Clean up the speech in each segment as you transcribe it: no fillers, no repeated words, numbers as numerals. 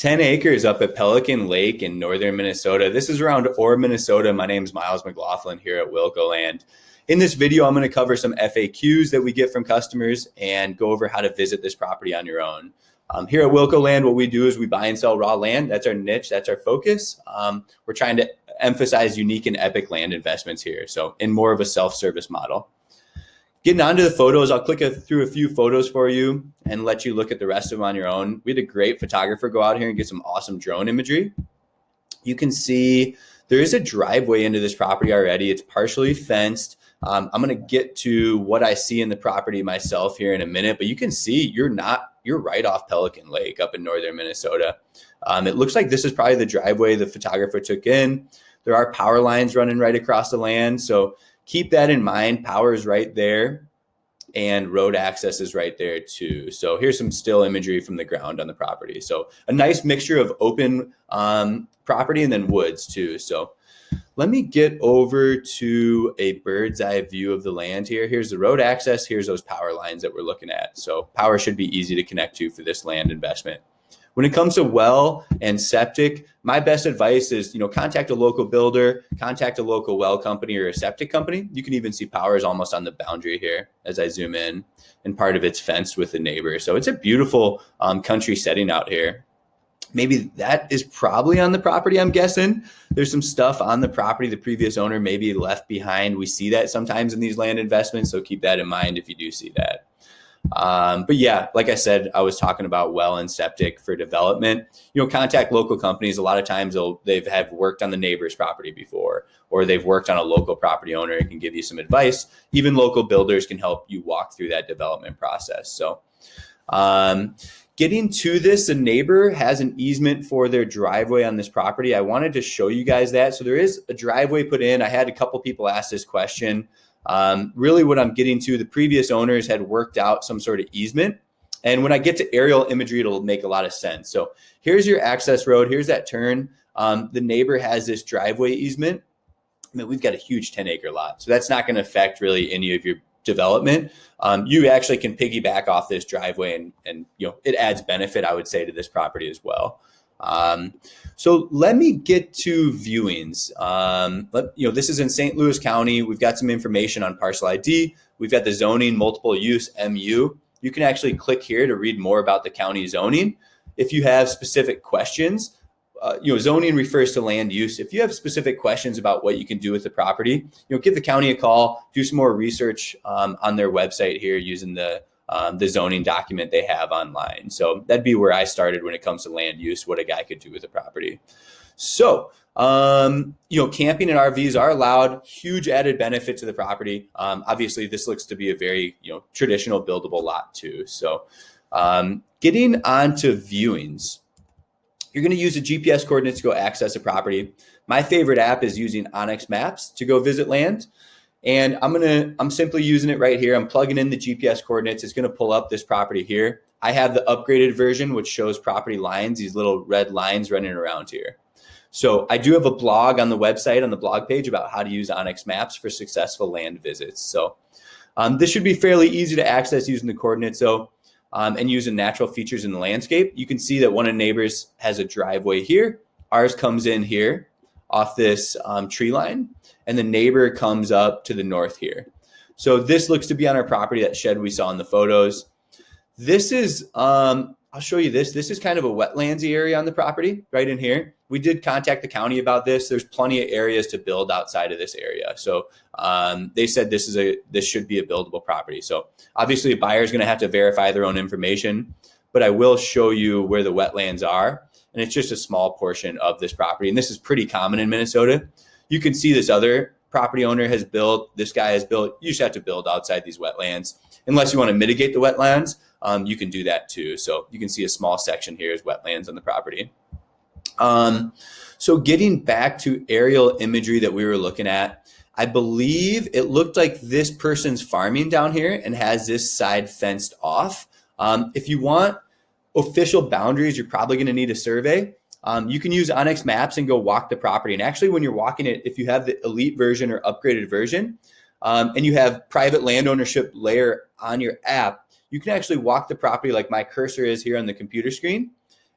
10 acres up at Pelican Lake in northern Minnesota. This is around Orr, Minnesota. My name is Miles McLaughlin here at Wilco Land. In this video, I'm going to cover some FAQs that we get from customers and go over how to visit this property on your own. Here at Wilco Land, what we do is we buy and sell raw land. That's our niche. That's our focus. We're trying to emphasize unique and epic land investments here. So in more of a self-service model. Getting onto the photos, I'll click through a few photos for you and let you look at the rest of them on your own. We had a great photographer go out here and get some awesome drone imagery. You can see there is a driveway into this property already. It's partially fenced. I'm going to get to what I see in the property myself here in a minute, but you can see you're right off Pelican Lake up in northern Minnesota. It looks like this is probably the driveway the photographer took in. There are power lines running right across the land, so keep that in mind. Power is right there and road access is right there too. So here's some still imagery from the ground on the property. So a nice mixture of open property and then woods too. So let me get over to a bird's eye view of the land here. Here's the road access. Here's those power lines that we're looking at. So power should be easy to connect to for this land investment. When it comes to well and septic, my best advice is, contact a local builder, contact a local well company or a septic company. You can even see power is almost on the boundary here as I zoom in, and part of it's fenced with the neighbor. So it's a beautiful country setting out here. Maybe that is probably on the property, I'm guessing. There's some stuff on the property the previous owner maybe left behind. We see that sometimes in these land investments, so keep that in mind if you do see that. But yeah, like I said, I was talking about well and septic for development. Contact local companies. A lot of times they've have worked on the neighbor's property before, or they've worked on a local property owner and can give you some advice. Even local builders can help you walk through that development process. So getting to this, the neighbor has an easement for their driveway on this property. I wanted to show you guys that. So there is a driveway put in. I had a couple people ask this question. Really what I'm getting to, the previous owners had worked out some sort of easement. And when I get to aerial imagery, it'll make a lot of sense. So here's your access road. Here's that turn. The neighbor has this driveway easement. We've got a huge 10-acre lot. So that's not going to affect really any of your development. You actually can piggyback off this driveway and it adds benefit, I would say, to this property as well. So let me get to viewings. This is in St. Louis County. We've got some information on parcel ID. We've got the zoning multiple use MU. You can actually click here to read more about the county zoning. If you have specific questions, zoning refers to land use. If you have specific questions about what you can do with the property, give the county a call, do some more research on their website here using the zoning document they have online. So that'd be where I started when it comes to land use, what a guy could do with a property. So, camping and RVs are allowed, huge added benefit to the property. Obviously this looks to be a very, traditional buildable lot too. So, getting on to viewings, you're going to use the GPS coordinates to go access a property. My favorite app is using Onyx Maps to go visit land. And I'm simply using it right here. I'm plugging in the GPS coordinates. It's going to pull up this property here. I have the upgraded version, which shows property lines, these little red lines running around here. So I do have a blog on the website, on the blog page, about how to use Onyx Maps for successful land visits. So this should be fairly easy to access using the coordinates though, and using natural features in the landscape. You can see that one of the neighbors has a driveway here. Ours comes in here off this tree line, and the neighbor comes up to the north here. So this looks to be on our property, that shed we saw in the photos. This is, I'll show you this. This is kind of a wetlandsy area on the property right in here. We did contact the county about this. There's plenty of areas to build outside of this area. So they said this should be a buildable property. So obviously a buyer is going to have to verify their own information, but I will show you where the wetlands are. And it's just a small portion of this property. And this is pretty common in Minnesota. You can see this other property owner has built, this guy has built. You just have to build outside these wetlands. Unless you want to mitigate the wetlands, you can do that too. So you can see a small section here is wetlands on the property. So getting back to aerial imagery that we were looking at, I believe it looked like this person's farming down here and has this side fenced off. If you want official boundaries, you're probably going to need a survey. You can use Onyx Maps and go walk the property. And actually, when you're walking it, if you have the elite version or upgraded version, and you have private land ownership layer on your app, you can actually walk the property like my cursor is here on the computer screen.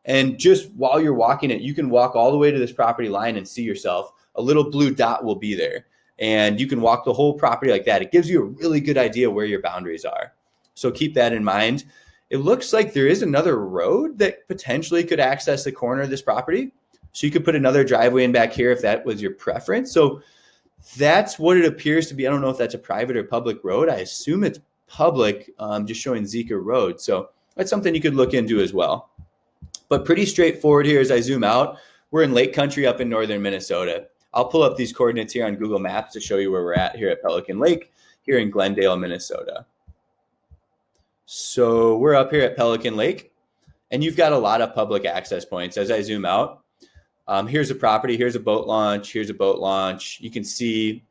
And just while you're walking it, you can walk all the way to this property line and see yourself. A little blue dot will be there. And you can walk the whole property like that. It gives you a really good idea where your boundaries are. So keep that in mind. It looks like there is another road that potentially could access the corner of this property. So you could put another driveway in back here if that was your preference. So that's what it appears to be. I don't know if that's a private or public road. I assume it's public, just showing Zika Road. So that's something you could look into as well. But pretty straightforward here as I zoom out. We're in Lake Country up in northern Minnesota. I'll pull up these coordinates here on Google Maps to show you where we're at here at Pelican Lake, here in Glendale, Minnesota. So we're up here at Pelican Lake, and you've got a lot of public access points. As I zoom out, here's a property, here's a boat launch, here's a boat launch. You can see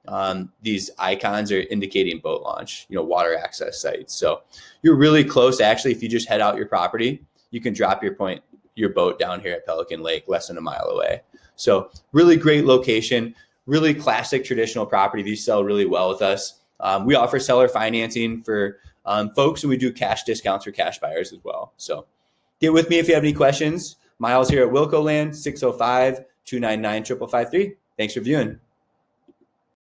these icons are indicating boat launch, water access sites. So you're really close. Actually, if you just head out your property, you can drop your boat down here at Pelican Lake, less than a mile away. So really great location, really classic traditional property. These sell really well with us. We offer seller financing for folks, and we do cash discounts for cash buyers as well. So get with me if you have any questions. Miles here at Wilco Land, 605-299-5553. Thanks for viewing.